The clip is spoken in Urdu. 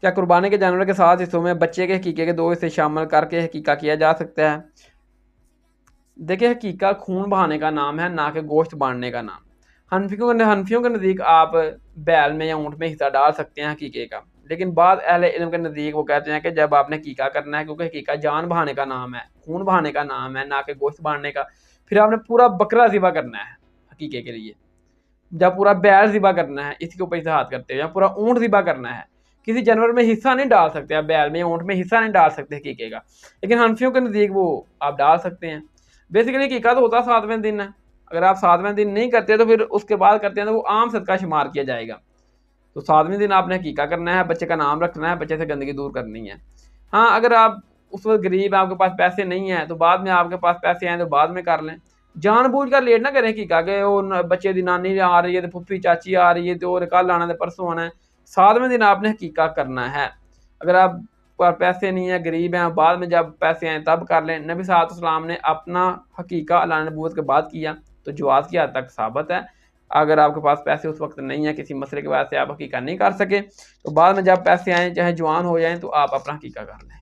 کیا قربانی کے جانور کے 7 حصوں میں بچے کے حقیقے کے 2 حصے شامل کر کے حقیقہ کیا جا سکتا ہے؟ دیکھیں حقیقہ خون بہانے کا نام ہے، نہ کہ گوشت بانٹنے کا نام۔ حنفیوں کے نزدیک آپ بیل میں یا اونٹ میں حصہ ڈال سکتے ہیں حقیقے کا، لیکن بعض اہل علم کے نزدیک وہ کہتے ہیں کہ جب آپ نے حقیقہ کرنا ہے، کیونکہ حقیقہ جان بہانے کا نام ہے، خون بہانے کا نام ہے، نہ کہ گوشت بانٹنے کا، پھر آپ نے پورا بکرا ذبح کرنا ہے حقیقے کے لیے، جب پورا بیل ذبح کرنا ہے اس کے اوپر اتحاد کرتے ہیں، یا پورا اونٹ ذبح کرنا ہے، کسی جانور میں حصہ نہیں ڈال سکتے، آپ بیل میں یا اونٹ میں حصہ نہیں ڈال سکتے حقیقے کا، لیکن حنفیوں کے نزدیک وہ آپ ڈال سکتے ہیں۔ بیسیکلی حقیقہ تو ہوتا 7ویں دن ہے، اگر آپ 7ویں دن نہیں کرتے تو پھر اس کے بعد کرتے ہیں تو وہ عام صدقہ شمار کیا جائے گا۔ تو 7ویں دن آپ نے حقیقہ کرنا ہے، بچے کا نام رکھنا ہے، بچے سے گندگی دور کرنی ہے۔ ہاں اگر آپ اس وقت غریب ہیں، آپ کے پاس پیسے نہیں ہیں، تو بعد میں آپ کے پاس پیسے آئیں تو بعد میں کر لیں، جان بوجھ کر لیٹ نہ کریں حقیقہ کہ وہ بچے دی نانی آ رہی ہے تو پھپھی چاچی آ رہی ہے تو کل آنا ہے پرسوں آنا ہے۔ 7ویں دن آپ نے حقیقہ کرنا ہے۔ اگر آپ پر پیسے نہیں ہیں، غریب ہیں، بعد میں جب پیسے آئیں تب کر لیں۔ نبی صلی اللہ علیہ وسلم نے اپنا حقیقہ اعلان نبوت کے بعد کیا تو جواز کی حد تک ثابت ہے۔ اگر آپ کے پاس پیسے اس وقت نہیں ہیں، کسی مسئلے کی وجہ سے آپ حقیقہ نہیں کر سکے، تو بعد میں جب پیسے آئیں چاہے جوان ہو جائیں تو آپ اپنا حقیقہ کر لیں۔